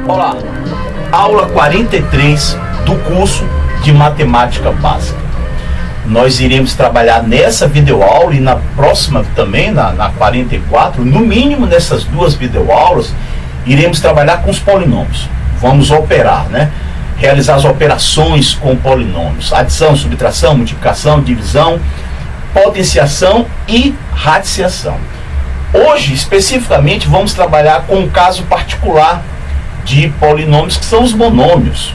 Olá, aula 43 do curso de Matemática Básica. Nós iremos trabalhar nessa videoaula e na próxima também, na 44, no mínimo nessas duas videoaulas, iremos trabalhar com os polinômios. Vamos operar, né? Realizar as operações com polinômios: adição, subtração, multiplicação, divisão, potenciação e radiciação. Hoje, especificamente, vamos trabalhar com um caso particular de polinômios, que são os monômios.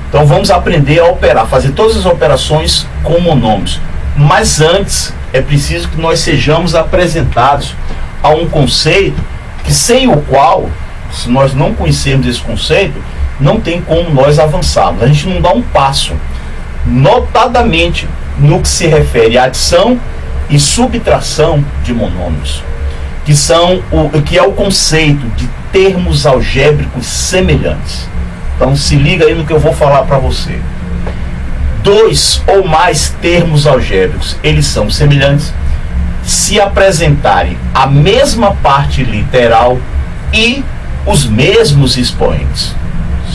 Então vamos aprender a operar, fazer todas as operações com monômios. Mas antes é preciso que nós sejamos apresentados a um conceito que, sem o qual, se nós não conhecermos esse conceito, não tem como nós avançarmos. A gente não dá um passo, notadamente no que se refere à adição e subtração de monômios, que é o conceito de termos algébricos semelhantes. Então se liga aí no que eu vou falar para você. Dois ou mais termos algébricos, eles são semelhantes se apresentarem a mesma parte literal e os mesmos expoentes.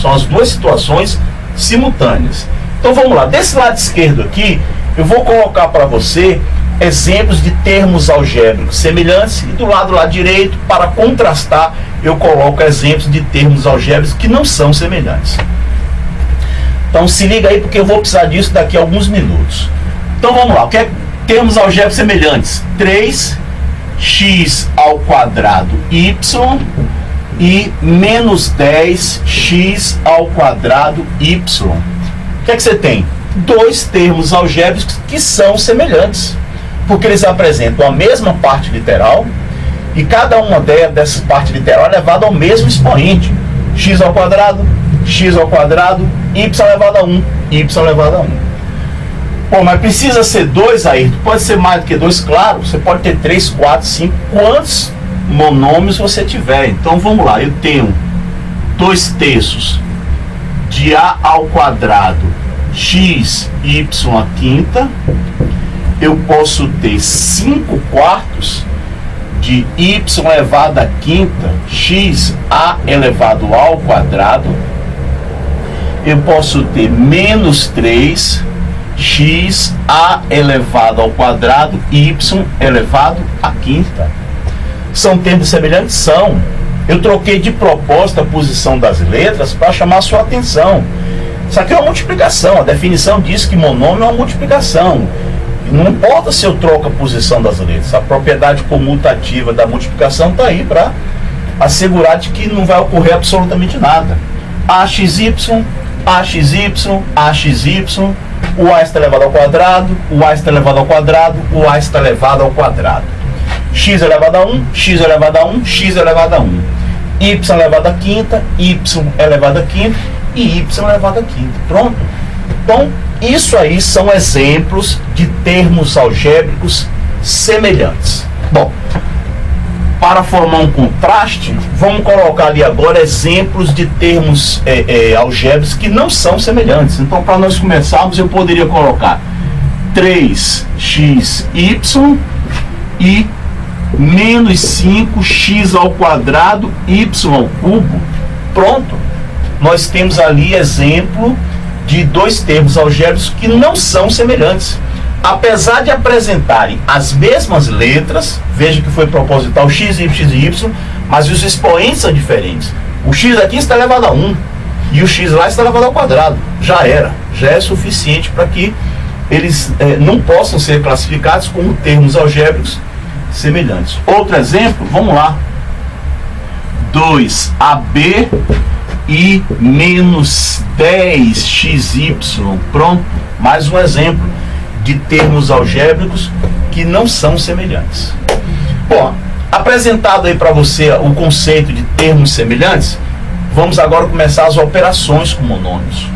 São as duas situações simultâneas. Então vamos lá, desse lado esquerdo aqui, eu vou colocar para você exemplos de termos algébricos semelhantes, e do lado direito, para contrastar, eu coloco exemplos de termos algébricos que não são semelhantes. Então se liga aí, porque eu vou precisar disso daqui a alguns minutos. Então vamos lá, o que é termos algébricos semelhantes? 3x² y e menos 10x² y. O que é que você tem? Dois termos algébricos que são semelhantes, porque eles apresentam a mesma parte literal e cada uma dessas partes literal é elevada ao mesmo expoente: x², y elevado a 1, y elevado a 1. Bom, mas precisa ser 2, Ayrton? Pode ser mais do que 2, claro. Você pode ter 3, 4, 5, quantos monômios você tiver. Então vamos lá, eu tenho 2/3 de a² x, y à quinta. Eu posso ter 5/4 de y elevado à quinta, x a elevado ao quadrado. Eu posso ter menos 3 x a elevado ao quadrado, y elevado à quinta. São termos semelhantes? São. Eu troquei de propósito a posição das letras para chamar a sua atenção. Isso aqui é uma multiplicação. A definição diz que monômio é uma multiplicação. Não importa se eu troco a posição das letras, a propriedade comutativa da multiplicação está aí para assegurar de que não vai ocorrer absolutamente nada. AXY, AXY, AXY, o A está elevado ao quadrado, o A está elevado ao quadrado, o A está elevado ao quadrado. X elevado a 1, X elevado a 1, X elevado a 1. Y elevado à quinta, Y elevado à quinta e Y elevado à quinta. Pronto. Então, isso aí são exemplos de termos algébricos semelhantes. Bom, para formar um contraste, vamos colocar ali agora exemplos de termos algébricos que não são semelhantes. Então, para nós começarmos, eu poderia colocar 3xy e menos 5x² y ao cubo. Pronto. Nós temos ali exemplo de dois termos algébricos que não são semelhantes. Apesar de apresentarem as mesmas letras, veja que foi proposital x, y, mas os expoentes são diferentes. O x aqui está elevado a 1 e o x lá está elevado ao quadrado. Já é suficiente para que eles não possam ser classificados como termos algébricos semelhantes. Outro exemplo, vamos lá. 2ab e menos 10xy. Pronto, mais um exemplo de termos algébricos que não são semelhantes. Bom, apresentado aí para você o conceito de termos semelhantes, vamos agora começar as operações com monômios.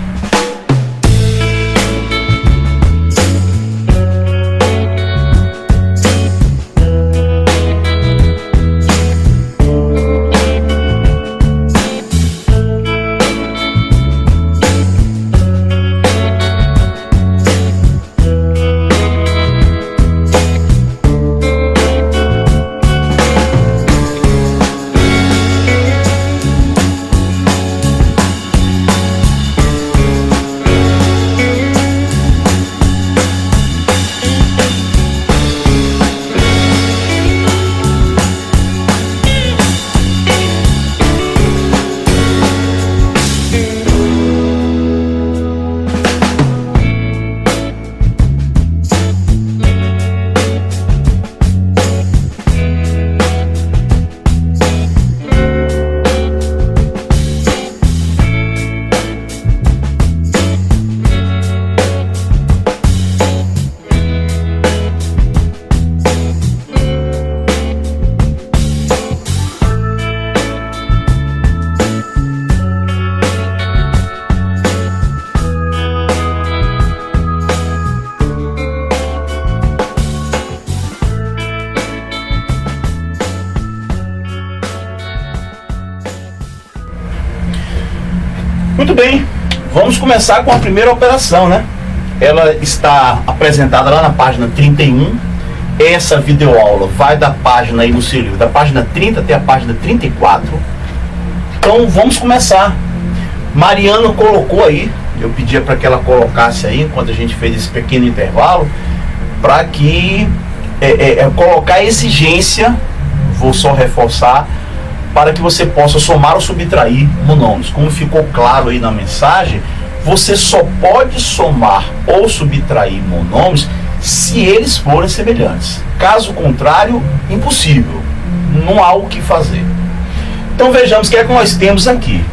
Muito bem, vamos começar com a primeira operação, né? Ela está apresentada lá na página 31. Essa videoaula vai da página aí no seu livro, da página 30 até a página 34. Então vamos começar. Mariana colocou aí, eu pedia para que ela colocasse aí, enquanto a gente fez esse pequeno intervalo, para que colocar a exigência, vou só reforçar, para que você possa somar ou subtrair monômios. Como ficou claro aí na mensagem, você só pode somar ou subtrair monômios se eles forem semelhantes. Caso contrário, impossível. Não há o que fazer. Então vejamos o que é que nós temos aqui.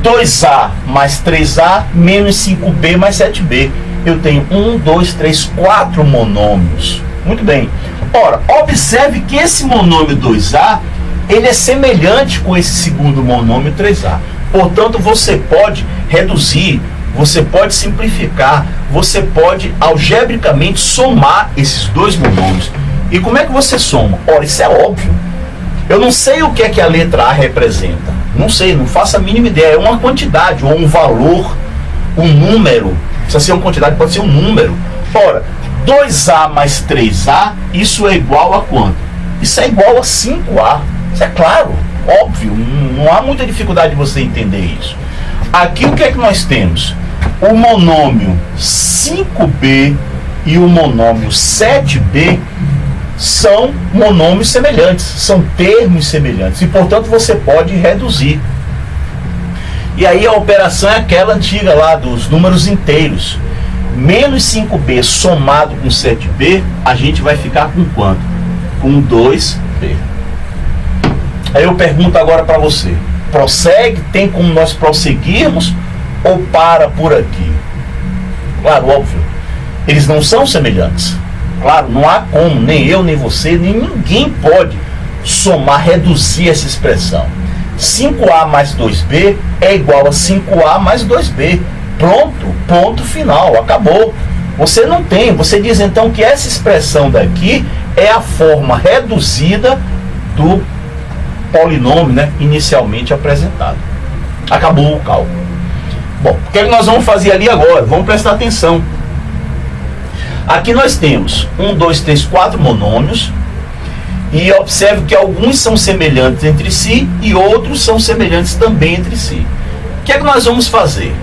2A mais 3A menos 5B mais 7B. Eu tenho 1, 2, 3, 4 monômios. Muito bem. Ora, observe que esse monômio 2A, ele é semelhante com esse segundo monômio 3A. Portanto, você pode reduzir, você pode simplificar, você pode algebricamente somar esses dois monômios. E como é que você soma? Ora, isso é óbvio. Eu não sei o que é que a letra A representa. Não sei, não faço a mínima ideia. É uma quantidade ou um valor, um número. Precisa ser uma quantidade, pode ser um número. Ora, 2A mais 3A, isso é igual a quanto? Isso é igual a 5A. Isso é claro, óbvio. Não há muita dificuldade de você entender isso. Aqui o que é que nós temos? O monômio 5B e o monômio 7B são monômios semelhantes, são termos semelhantes, e portanto você pode reduzir. E aí a operação é aquela antiga lá dos números inteiros. Menos 5B somado com 7B, a gente vai ficar com quanto? Com 2B. Aí eu pergunto agora para você, prossegue, tem como nós prosseguirmos ou para por aqui? Claro, óbvio, eles não são semelhantes. Claro, não há como, nem eu, nem você, nem ninguém pode somar, reduzir essa expressão. 5A mais 2B é igual a 5A mais 2B. Pronto, ponto final, acabou. Você não tem, você diz então que essa expressão daqui é a forma reduzida do polinômio, né, inicialmente apresentado. Acabou o cálculo. Bom, o que é que nós vamos fazer ali agora? Vamos prestar atenção. Aqui nós temos 1, 2, 3, 4 monômios, e observe que alguns são semelhantes entre si e outros são semelhantes também entre si. O que é que nós vamos fazer?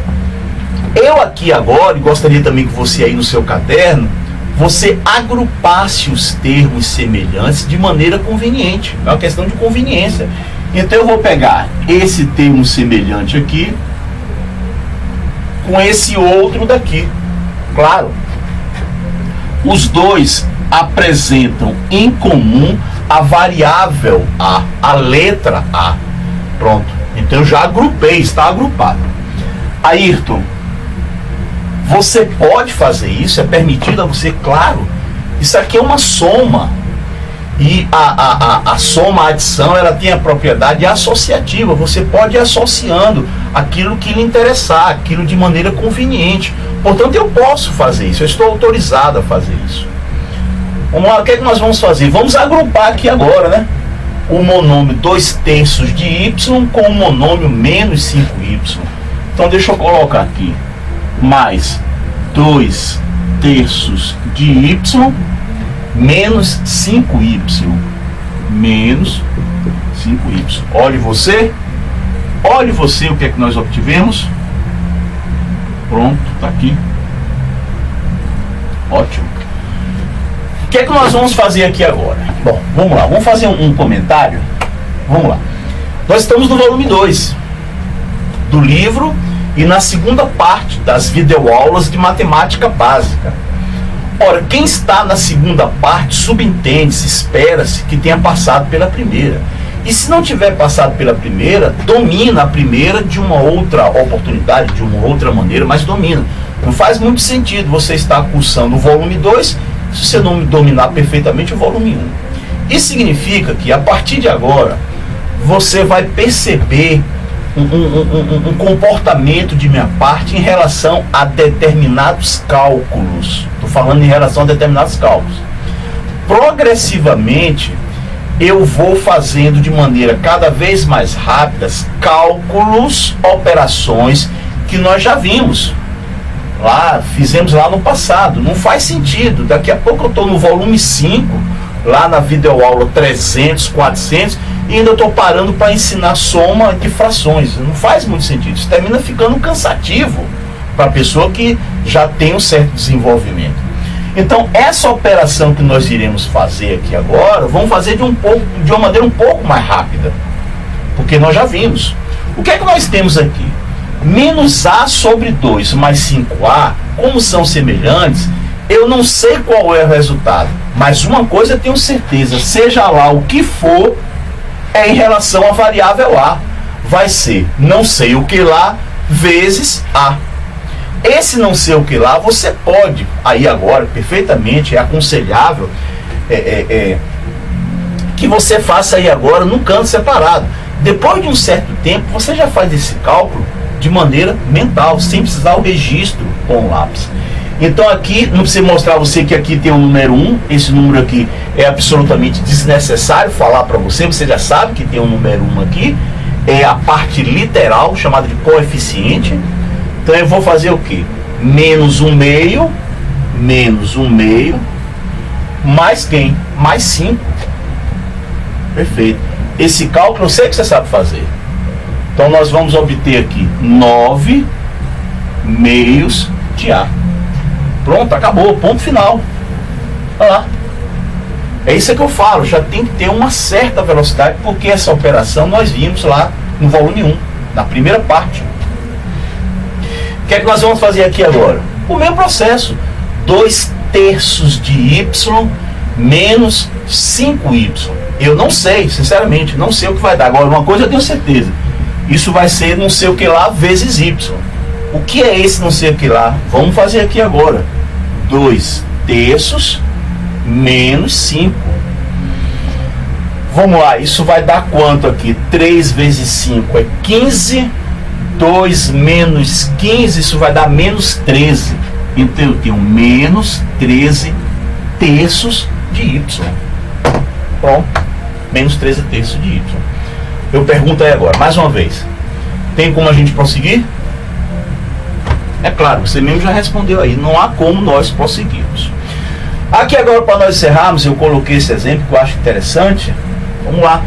Eu aqui agora, e gostaria também que você aí no seu caderno, você agrupasse os termos semelhantes de maneira conveniente. É uma questão de conveniência. Então eu vou pegar esse termo semelhante aqui com esse outro daqui. Claro, os dois apresentam em comum a variável A, a letra A. Pronto. Então eu já agrupei, está agrupado. Ayrton, você pode fazer isso, é permitido a você, claro. Isso aqui é uma soma. E a soma, a adição, ela tem a propriedade associativa. Você pode ir associando aquilo que lhe interessar, aquilo de maneira conveniente. Portanto, eu posso fazer isso, eu estou autorizado a fazer isso. Vamos lá, o que é que nós vamos fazer? Vamos agrupar aqui agora, né? O monômio 2/3 de y com o monômio menos 5y. Então, deixa eu colocar aqui. Mais 2/3 de y menos 5y. Menos 5y. Olhe você o que é que nós obtivemos. Pronto, tá aqui. Ótimo. O que é que nós vamos fazer aqui agora? Bom, vamos lá, vamos fazer um comentário. Vamos lá. Nós estamos no volume 2 do livro e na segunda parte das videoaulas de matemática básica. Ora, quem está na segunda parte, subentende-se, espera-se que tenha passado pela primeira. E se não tiver passado pela primeira, domina a primeira de uma outra oportunidade, de uma outra maneira, mas domina. Não faz muito sentido você estar cursando o volume 2 se você não dominar perfeitamente o volume 1. Isso significa que, a partir de agora, você vai perceber um comportamento de minha parte em relação a determinados cálculos. Estou falando em relação a determinados cálculos. Progressivamente, eu vou fazendo de maneira cada vez mais rápida cálculos, operações que que nós já vimos. Lá, fizemos lá no passado. Não faz sentido. Daqui a pouco eu estou no volume 5, lá na videoaula 300, 400, e ainda estou parando para ensinar soma de frações. Não faz muito sentido. Isso termina ficando cansativo para a pessoa que já tem um certo desenvolvimento. Então, essa operação que nós iremos fazer aqui agora, vamos fazer de uma maneira um pouco mais rápida, porque nós já vimos. O que é que nós temos aqui? Menos A sobre 2 mais 5A, como são semelhantes, eu não sei qual é o resultado, mas uma coisa eu tenho certeza, seja lá o que for, é em relação à variável A. Vai ser não sei o que lá vezes A. Esse não sei o que lá, você pode, aí agora, perfeitamente, é aconselhável que você faça aí agora num canto separado. Depois de um certo tempo, você já faz esse cálculo de maneira mental, sem precisar o registro com o lápis. Então aqui, não precisa mostrar a você que aqui tem o número 1, esse número aqui é absolutamente desnecessário falar para você, você já sabe que tem o número 1 aqui, é a parte literal, chamada de coeficiente. Então eu vou fazer o quê? Menos 1/2, menos 1/2, mais quem? Mais 5. Perfeito. Esse cálculo eu sei que você sabe fazer. Então nós vamos obter aqui 9 meios de A. Pronto, acabou, ponto final. Olha lá. É isso que eu falo, já tem que ter uma certa velocidade, porque essa operação nós vimos lá no volume 1, na primeira parte. O que é que nós vamos fazer aqui agora? O mesmo processo. 2/3 de y menos 5y. Eu não sei, sinceramente, não sei o que vai dar. Agora, uma coisa eu tenho certeza. Isso vai ser não sei o que lá vezes y. O que é esse não sei o que lá? Vamos fazer aqui agora. 2/3 menos 5. Vamos lá, isso vai dar quanto aqui? 3 vezes 5 é 15. 2 menos 15, isso vai dar menos 13. Então eu tenho menos 13 terços de y. Pronto, menos 13 terços de y. Eu pergunto aí agora, mais uma vez, tem como a gente prosseguir? É claro, você mesmo já respondeu aí, não há como nós prosseguirmos. Aqui agora, para nós encerrarmos, eu coloquei esse exemplo que eu acho interessante. Vamos lá.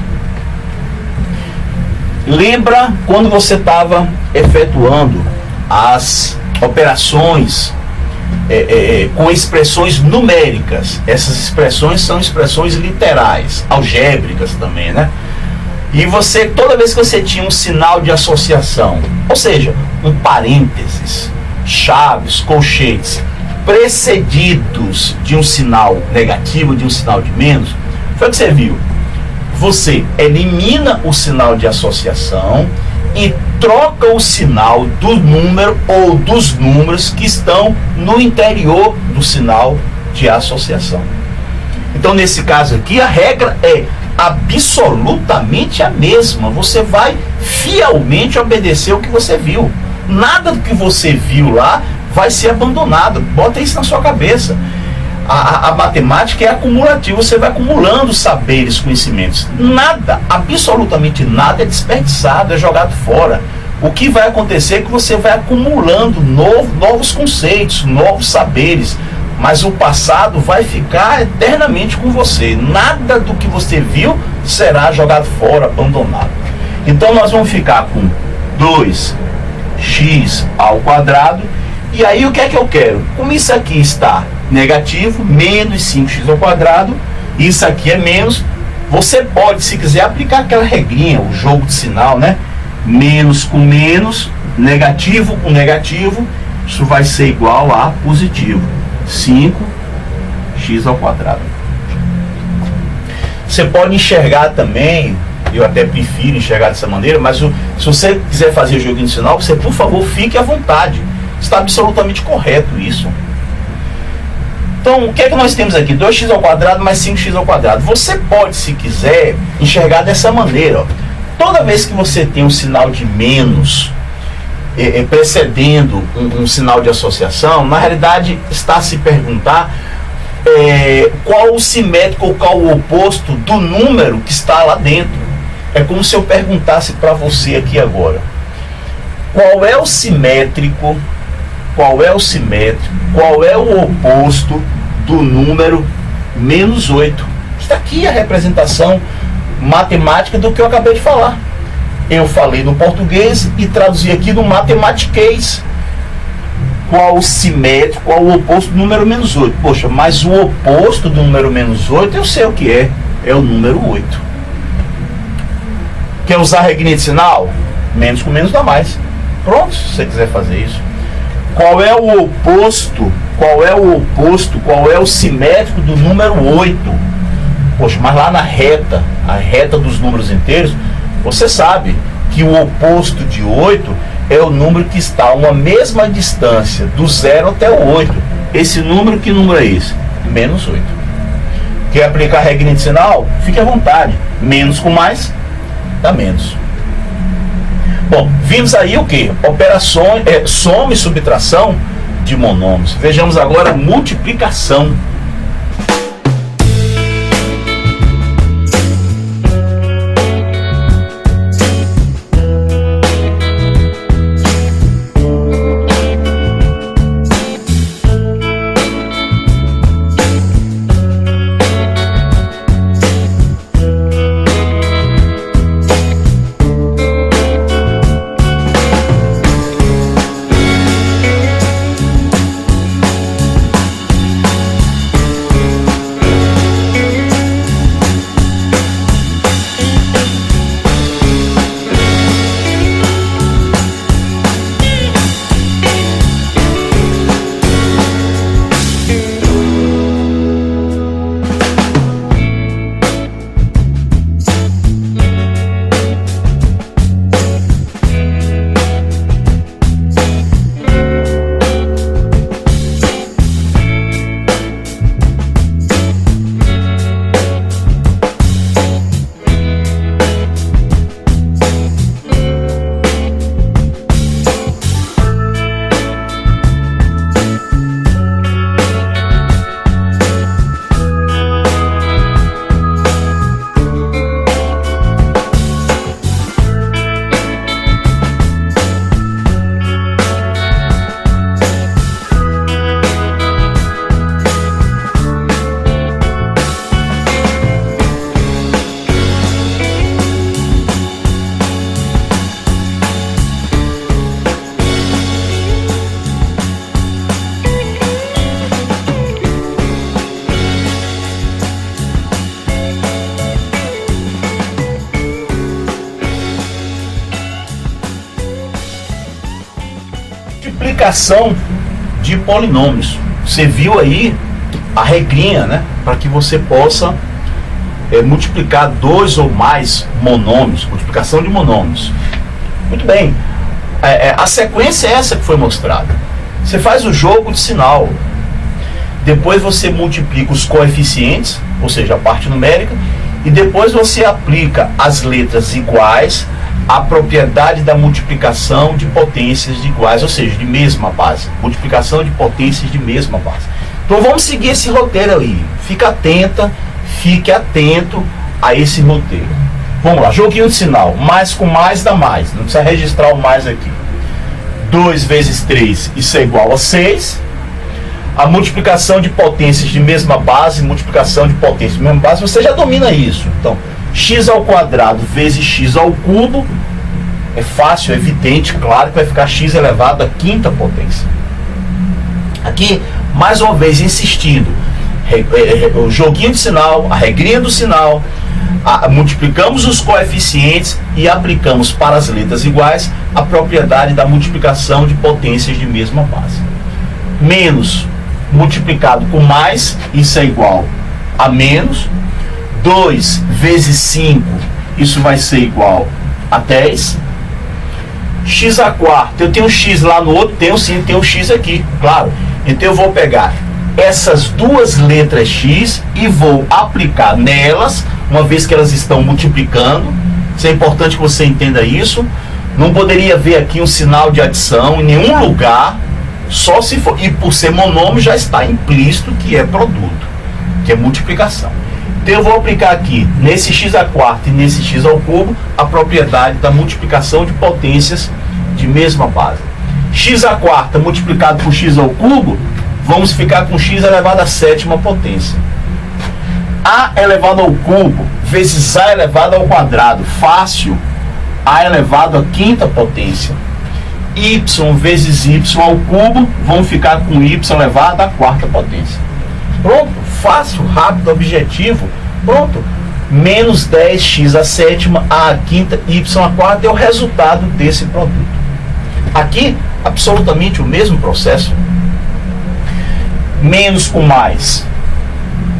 Lembra quando você estava efetuando as operações com expressões numéricas? Essas expressões são expressões literais, algébricas também, né? E você, toda vez que você tinha um sinal de associação, ou seja, um parênteses, chaves, colchetes, precedidos de um sinal negativo, de um sinal de menos, foi o que você viu. Você elimina o sinal de associação e troca o sinal do número ou dos números que estão no interior do sinal de associação. Então, nesse caso aqui, a regra é absolutamente a mesma. Você vai fielmente obedecer o que você viu. Nada do que você viu lá vai ser abandonado. Bota isso na sua cabeça. A matemática é acumulativa, você vai acumulando saberes, conhecimentos. Nada, absolutamente nada é desperdiçado, é jogado fora. O que vai acontecer é que você vai acumulando novos conceitos, novos saberes, mas o passado vai ficar eternamente com você. Nada do que você viu será jogado fora, abandonado. Então nós vamos ficar com 2x ao quadrado. E aí o que é que eu quero? Como isso aqui está negativo, menos 5x ao quadrado, isso aqui é menos, você pode, se quiser, aplicar aquela regrinha, o jogo de sinal, né? Menos com menos, negativo com negativo, isso vai ser igual a positivo, 5x ao quadrado. Você pode enxergar também, eu até prefiro enxergar dessa maneira, mas se você quiser fazer o joguinho de sinal, você, por favor, fique à vontade. Está absolutamente correto isso. Então, o que é que nós temos aqui? 2x ao quadrado mais 5x ao quadrado. Você pode, se quiser, enxergar dessa maneira. Ó. Toda vez que você tem um sinal de menos precedendo um sinal de associação, na realidade está a se perguntar qual o simétrico ou qual o oposto do número que está lá dentro. É como se eu perguntasse para você aqui agora: qual é o simétrico, qual é o oposto do número menos 8. Está aqui a representação matemática do que eu acabei de falar. Eu falei no português e traduzi aqui no matematiquês. Qual o simétrico, qual o oposto do número menos 8? Poxa, mas o oposto do número menos 8 eu sei o que é o número 8. Quer usar a regrinha de sinal? Menos com menos dá mais. Pronto, se você quiser fazer isso. Qual é o oposto, qual é o simétrico do número 8? Poxa, mas lá na reta, a reta dos números inteiros, você sabe que o oposto de 8 é o número que está a uma mesma distância, do 0 até o 8. Esse número, que número é esse? Menos 8. Quer aplicar a regrinha de sinal? Fique à vontade. Menos com mais, dá menos. Bom, vimos aí o que? Operações, soma e subtração de monômios. Vejamos agora a multiplicação. Multiplicação de polinômios. Você viu aí a regrinha, né? Para que você possa multiplicar dois ou mais monômios. Multiplicação de monômios. Muito bem. A sequência é essa que foi mostrada. Você faz o jogo de sinal. Depois você multiplica os coeficientes, ou seja, a parte numérica, e depois você aplica as letras iguais à propriedade da multiplicação de potências de iguais, ou seja, de mesma base. Multiplicação de potências de mesma base. Então vamos seguir esse roteiro aí. Fique atento a esse roteiro. Vamos lá, joguinho de sinal. Mais com mais dá mais. Não precisa registrar o mais aqui. 2 vezes 3, isso é igual a 6. A multiplicação de potências de mesma base, multiplicação de potências de mesma base, você já domina isso. Então, x ao quadrado vezes x ao cubo, é fácil, é evidente, claro que vai ficar x elevado à quinta potência. Aqui, mais uma vez, insistindo, o joguinho de sinal, a regrinha do sinal, multiplicamos os coeficientes e aplicamos para as letras iguais a propriedade da multiplicação de potências de mesma base. Menos multiplicado com mais, isso é igual a menos. 2 vezes 5, isso vai ser igual a 10. X a quarta, eu tenho x lá no outro, tenho sim, tenho x aqui, claro. Então eu vou pegar essas duas letras x e vou aplicar nelas, uma vez que elas estão multiplicando. Isso é importante que você entenda isso. Não poderia haver aqui um sinal de adição em nenhum lugar, só se for, e por ser monômio já está implícito que é produto, que é multiplicação. Então eu vou aplicar aqui, nesse x a quarta e nesse x ao cubo, a propriedade da multiplicação de potências de mesma base. X à quarta multiplicado por x ao cubo, vamos ficar com x elevado à sétima potência. A elevado ao cubo vezes a elevado ao quadrado, fácil, a elevado à quinta potência. Y vezes y ao cubo, vamos ficar com y elevado à quarta potência. Pronto, fácil, rápido, objetivo, pronto. Menos 10x à sétima, a à quinta, y à quarta é o resultado desse produto. Aqui, absolutamente o mesmo processo. Menos com mais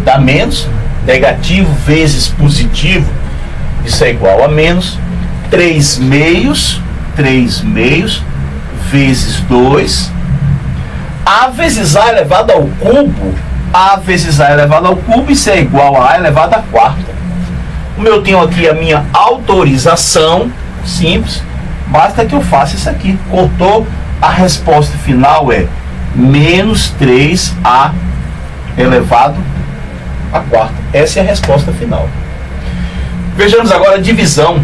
dá menos, negativo vezes positivo, isso é igual a menos 3 meios vezes 2, a vezes a elevado ao cubo, a vezes a elevado ao cubo, isso é igual a elevado à quarta. Como eu tenho aqui a minha autorização, simples, basta que eu faça isso aqui. Cortou, a resposta final é menos 3a elevado à quarta. Essa é a resposta final. Vejamos agora a divisão.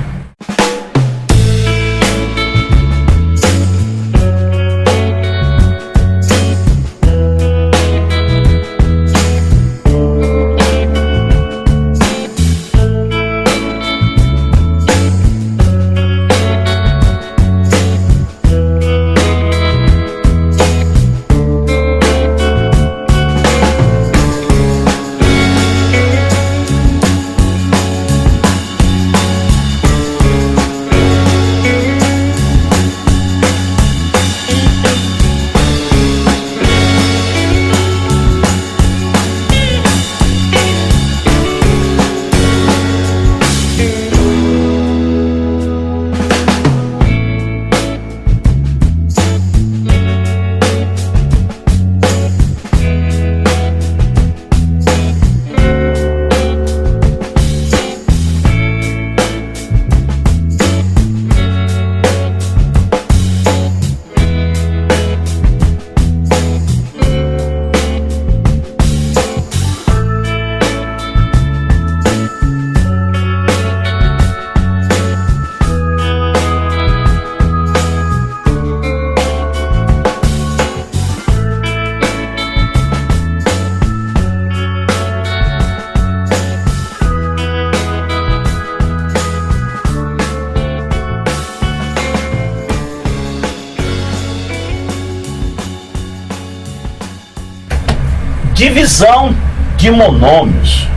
Divisão de monômios.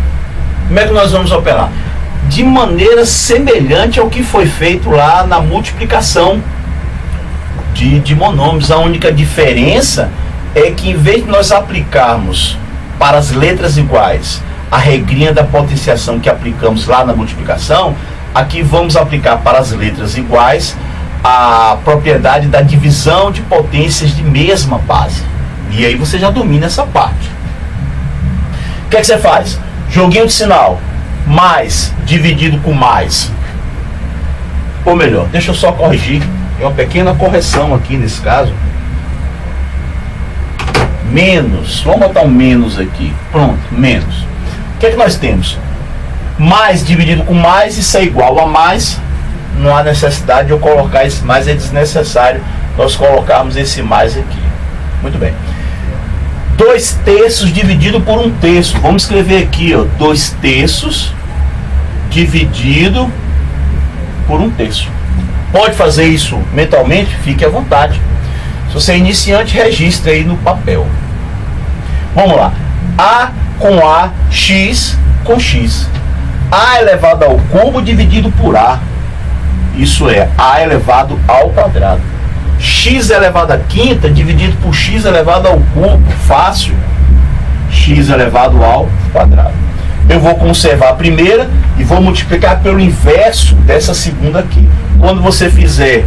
Como é que nós vamos operar? De maneira semelhante ao que foi feito lá na multiplicação de monômios. A única diferença é que, em vez de nós aplicarmos para as letras iguais a regrinha da potenciação que aplicamos lá na multiplicação, aqui vamos aplicar para as letras iguais a propriedade da divisão de potências de mesma base. E aí você já domina essa parte. O que é que você faz? Joguinho de sinal. Mais dividido com mais. Ou melhor, deixa eu só corrigir. É uma pequena correção aqui nesse caso. Menos. Vamos botar um menos aqui. Pronto, menos. O que é que nós temos? Mais dividido com mais, isso é igual a mais. Não há necessidade de eu colocar esse mais, é desnecessário nós colocarmos esse mais aqui. Muito bem. 2/3 dividido por 1/3. Vamos escrever aqui, ó, 2/3 dividido por 1/3. Pode fazer isso mentalmente? Fique à vontade. Se você é iniciante, registre aí no papel. Vamos lá. A com A, X com X. A elevado ao cubo dividido por A. Isso é A elevado ao quadrado. X elevado à quinta dividido por x elevado ao cubo, fácil, x elevado ao quadrado. Eu vou conservar a primeira e vou multiplicar pelo inverso dessa segunda aqui. Quando você fizer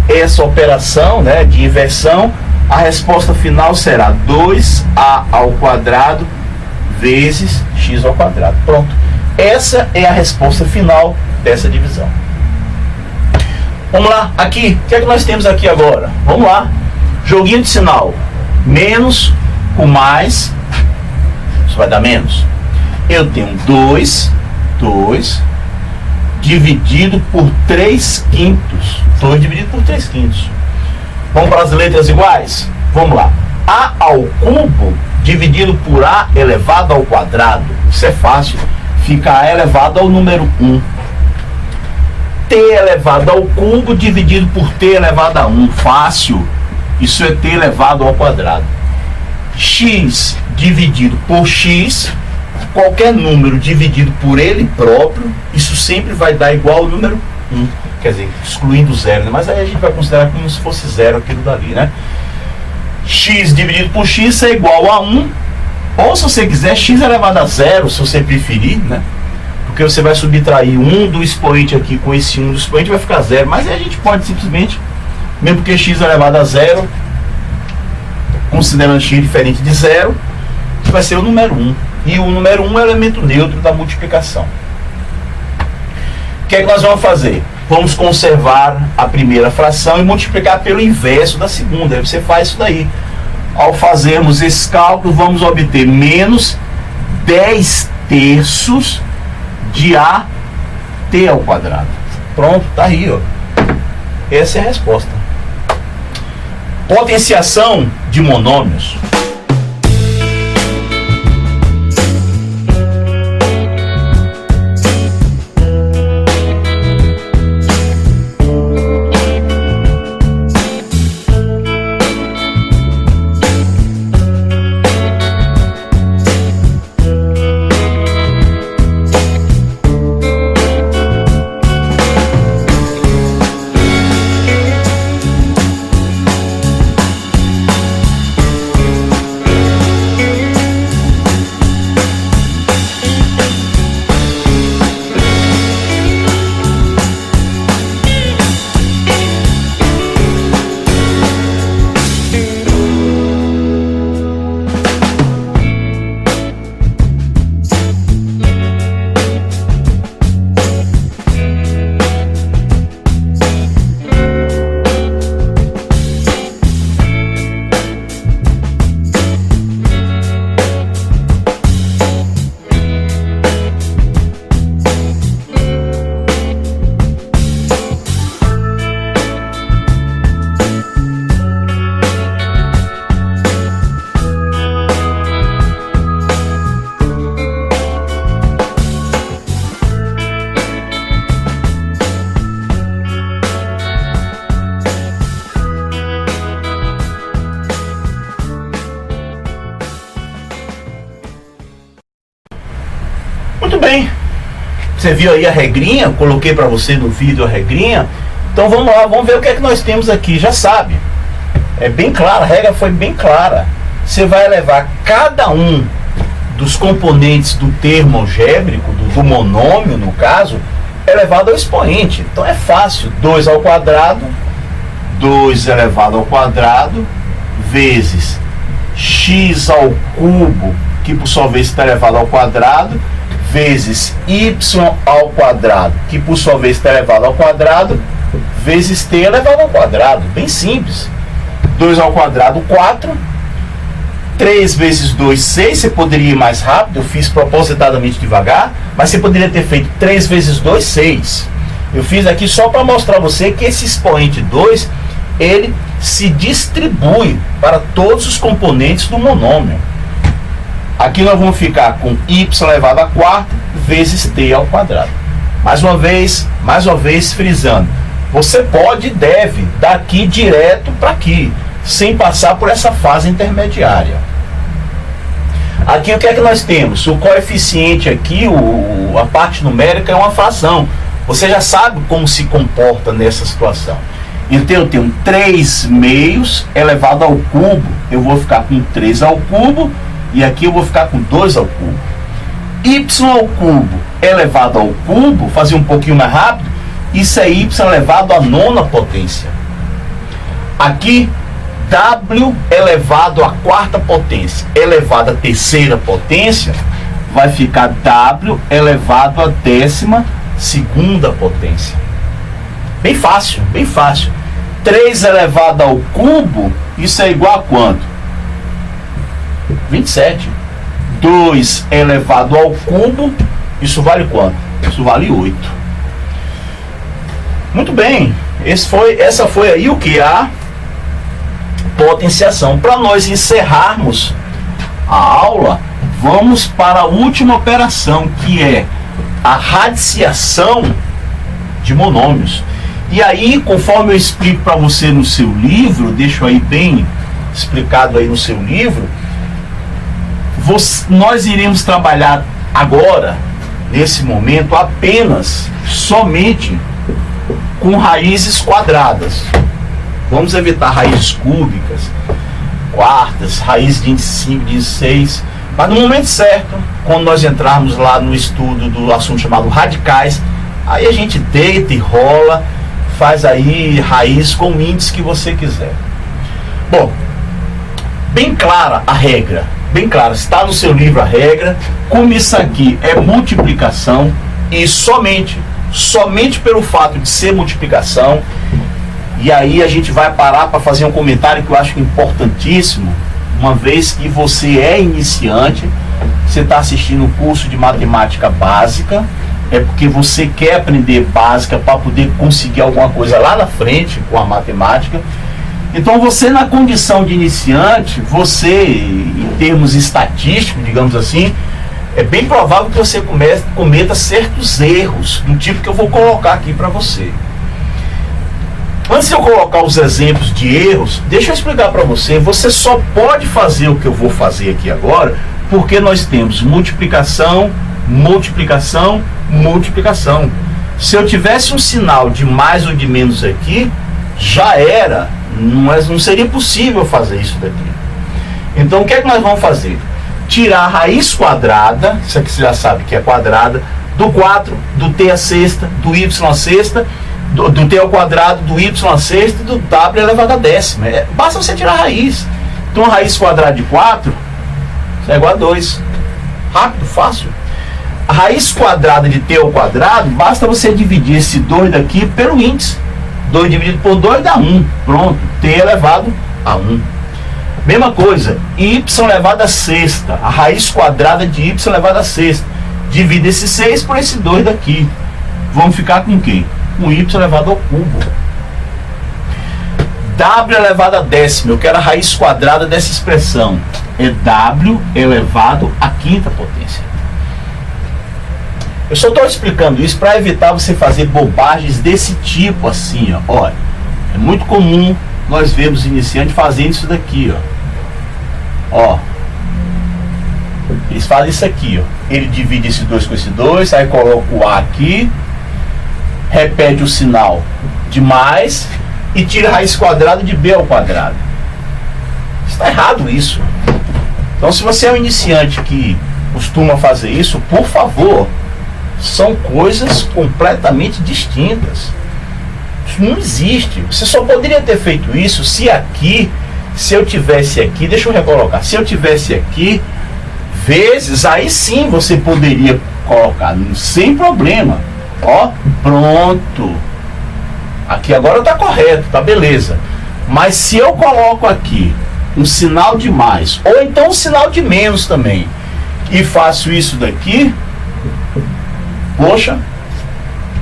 essa operação, né, de inversão, a resposta final será 2a ao quadrado vezes x ao quadrado. Pronto. Essa é a resposta final dessa divisão. Vamos lá, aqui, o que é que nós temos aqui agora? Vamos lá, joguinho de sinal, menos com mais, isso vai dar menos. Eu tenho 2 dividido por 3/5, 2 dividido por 3/5. Vamos para as letras iguais? Vamos lá. A ao cubo dividido por A elevado ao quadrado. Isso é fácil. Fica A elevado ao número 1. T elevado ao cubo dividido por T elevado a 1. Fácil. Isso é T elevado ao quadrado. X dividido por X. Qualquer número dividido por ele próprio, isso sempre vai dar igual ao número 1. Quer dizer, excluindo zero, né? Mas aí a gente vai considerar como se fosse zero aquilo dali, né? X dividido por X é igual a 1. Ou se você quiser, X elevado a zero, se você preferir, né? Porque você vai subtrair 1 do expoente aqui com esse 1 do expoente, vai ficar zero. Mas aí a gente pode simplesmente, mesmo que X elevado a zero, considerando X diferente de zero, vai ser o número 1. E o número 1 é o elemento neutro da multiplicação. O que é que nós vamos fazer? Vamos conservar a primeira fração e multiplicar pelo inverso da segunda. Aí você faz isso daí. Ao fazermos esse cálculo, vamos obter menos 10 terços de AT ao quadrado. Pronto, tá aí, ó. Essa é a resposta. Potenciação de monômios. Muito bem, você viu aí a regrinha, coloquei para você no vídeo a regrinha. Então vamos lá, vamos ver o que é que nós temos aqui. Já sabe, é bem claro, a regra foi bem clara. Você vai levar cada um dos componentes do termo algébrico, do monômio no caso, elevado ao expoente. Então é fácil, 2 ao quadrado, 2 elevado ao quadrado, vezes x ao cubo, que por sua vez está elevado ao quadrado, vezes y ao quadrado, que por sua vez está elevado ao quadrado, vezes t elevado ao quadrado. Bem simples. 2 ao quadrado, 4. 3 vezes 2, 6. Você poderia ir mais rápido, eu fiz propositadamente devagar, mas você poderia ter feito 3 vezes 2, 6. Eu fiz aqui só para mostrar a você que esse expoente 2, ele se distribui para todos os componentes do monômio. Aqui nós vamos ficar com y elevado a quarta vezes t ao quadrado. Mais uma vez frisando, você pode e deve daqui direto para aqui, sem passar por essa fase intermediária. Aqui o que é que nós temos? O coeficiente aqui, a parte numérica é uma fração. Você já sabe como se comporta nessa situação. Então eu tenho 3 meios elevado ao cubo. Eu vou ficar com 3 ao cubo. E aqui eu vou ficar com 2 ao cubo. Y ao cubo elevado ao cubo, fazer um pouquinho mais rápido, isso é y elevado à nona potência. Aqui, w elevado à quarta potência elevado à terceira potência, vai ficar w elevado à 12ª potência. Bem fácil, bem fácil. 3 elevado ao cubo, isso é igual a quanto? 27. 2 elevado ao cubo, isso vale quanto? Isso vale 8. Muito bem. Essa foi aí o que? A potenciação. Para nós encerrarmos a aula, vamos para a última operação, que é a radiciação de monômios. E aí, conforme eu explico para você no seu livro, deixo aí bem explicado aí no seu livro, nós iremos trabalhar agora, nesse momento, somente com raízes quadradas. Vamos evitar raízes cúbicas, quartas, raiz de índice 5, de índice 6. Mas no momento certo, quando nós entrarmos lá no estudo do assunto chamado radicais, aí a gente deita e rola, faz aí raiz com o índice que você quiser. Bom, bem clara a regra, bem clara, está no seu livro a regra. Como isso aqui é multiplicação, e somente pelo fato de ser multiplicação, e aí a gente vai parar para fazer um comentário que eu acho importantíssimo, uma vez que você é iniciante, você está assistindo um curso de matemática básica, é porque você quer aprender básica para poder conseguir alguma coisa lá na frente com a matemática. Então você, na condição de iniciante, você, em termos estatísticos, digamos assim, é bem provável que você cometa certos erros, do tipo que eu vou colocar aqui para você. Antes de eu colocar os exemplos de erros, deixa eu explicar para você. Você só pode fazer o que eu vou fazer aqui agora, porque nós temos multiplicação, multiplicação, multiplicação. Se eu tivesse um sinal de mais ou de menos aqui, já era, não seria possível fazer isso daqui. Então o que é que nós vamos fazer? Tirar a raiz quadrada, isso aqui você já sabe que é quadrada, do 4, do t à sexta, do y à sexta, do t ao quadrado, do y à sexta e do w elevado à décima. Basta você tirar a raiz. Então a raiz quadrada de 4 é igual a 2. Rápido, fácil. A raiz quadrada de t ao quadrado, basta você dividir esse 2 daqui pelo índice. 2 dividido por 2 dá 1. Pronto, t elevado a 1. Mesma coisa, y elevado a sexta. A raiz quadrada de y elevado a sexta. Divide esse 6 por esse 2 daqui. Vamos ficar com quem? Com y elevado ao cubo. W elevado a décima. Eu quero a raiz quadrada dessa expressão. É w elevado à quinta potência. Eu só estou explicando isso para evitar você fazer bobagens desse tipo assim, ó. Olha, é muito comum nós vemos iniciantes fazendo isso daqui, ó. Eles fazem isso aqui, ó. Ele divide esse 2 com esse 2, aí coloca o A aqui, repete o sinal de mais e tira a raiz quadrada de B ao quadrado. Está errado isso. Então, se você é um iniciante que costuma fazer isso, por favor, são coisas completamente distintas. Isso não existe. Você só poderia ter feito isso se eu tivesse aqui, deixa eu recolocar, se eu tivesse aqui vezes, aí sim você poderia colocar, sem problema. Ó, pronto. Aqui agora está correto, tá beleza. Mas se eu coloco aqui um sinal de mais, ou então um sinal de menos também, e faço isso daqui, poxa,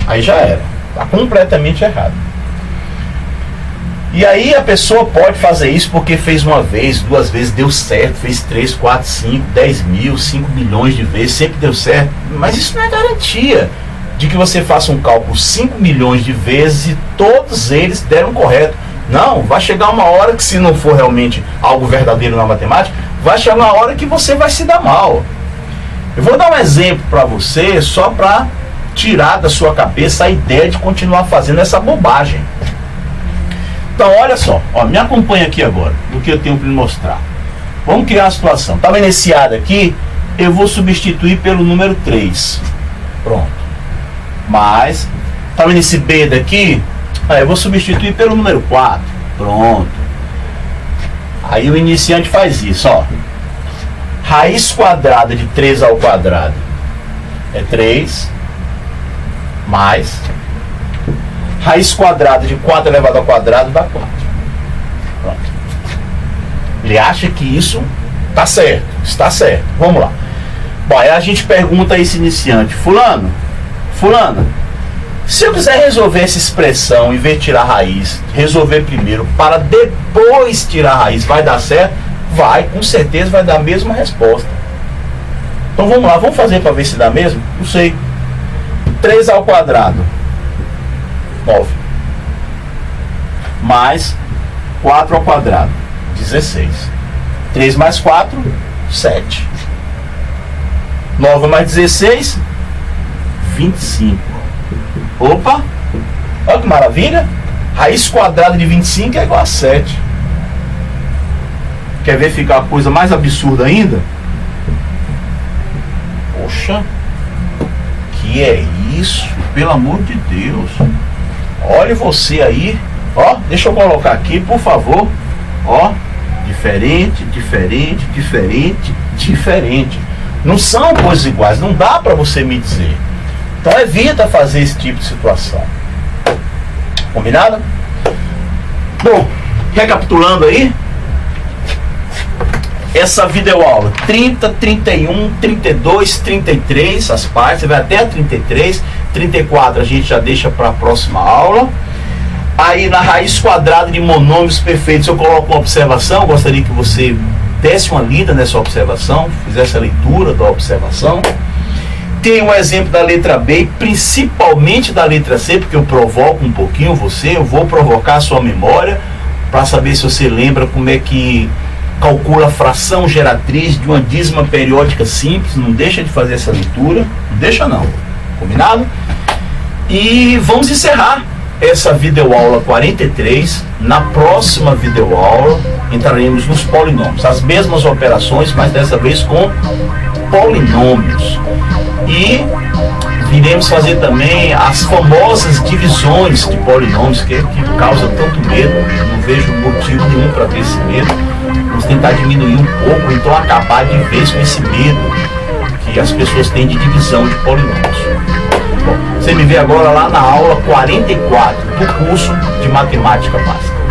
aí já era. Está completamente errado. E aí a pessoa pode fazer isso porque fez uma vez, 2 vezes, deu certo, fez 3, 4, 5, 10 mil, 5 milhões de vezes, sempre deu certo. Mas isso não é garantia de que você faça um cálculo 5 milhões de vezes e todos eles deram correto. Não, vai chegar uma hora que, se não for realmente algo verdadeiro na matemática, vai chegar uma hora que você vai se dar mal. Eu vou dar um exemplo para você, só para tirar da sua cabeça a ideia de continuar fazendo essa bobagem. Então, olha só, ó, me acompanha aqui agora, do que eu tenho para lhe mostrar. Vamos criar uma situação. Está vendo esse A aqui? Eu vou substituir pelo número 3. Pronto. Mas, está vendo esse B daqui? Eu vou substituir pelo número 4. Pronto. Aí o iniciante faz isso, ó. Raiz quadrada de 3 ao quadrado é 3, mais raiz quadrada de 4 elevado ao quadrado dá 4. Pronto. Ele acha que isso está certo. Está certo. Vamos lá. Bom, aí a gente pergunta a esse iniciante: fulano, Se eu quiser resolver essa expressão, em vez de tirar a raiz, resolver primeiro, para depois tirar a raiz, vai dar certo? Vai, com certeza vai dar a mesma resposta. Então vamos lá, vamos fazer para ver se dá mesmo? Não sei. 3 ao quadrado, 9. Mais 4 ao quadrado, 16. 3 mais 4, 7. 9 mais 16, 25. Opa! Olha que maravilha! Raiz quadrada de 25 é igual a 7. Quer ver ficar a coisa mais absurda ainda? Poxa! Que é isso? Pelo amor de Deus! Olha você aí! Ó, deixa eu colocar aqui, por favor. Ó, diferente, diferente, diferente, diferente. Não são coisas iguais, não dá para você me dizer. Então evita fazer esse tipo de situação. Combinado? Bom, recapitulando aí, essa videoaula 30, 31, 32, 33, as partes, vai até a 33, 34 a gente já deixa para a próxima aula. Aí na raiz quadrada de monômios perfeitos eu coloco uma observação, gostaria que você desse uma lida nessa observação, fizesse a leitura da observação. Tem um exemplo da letra B, principalmente da letra C, porque eu provoco um pouquinho você, eu vou provocar a sua memória, para saber se você lembra como é que calcula a fração geratriz de uma dízima periódica simples. Não deixa de fazer essa leitura, não deixa não, combinado? E vamos encerrar essa videoaula 43. Na próxima videoaula entraremos nos polinômios, as mesmas operações, mas dessa vez com polinômios. E iremos fazer também as famosas divisões de polinômios que causam tanto medo. Não vejo motivo nenhum para ter esse medo. Vamos tentar diminuir um pouco, então acabar de vez com esse medo que as pessoas têm de divisão de polinômios. Bom, você me vê agora lá na aula 44 do curso de Matemática Básica.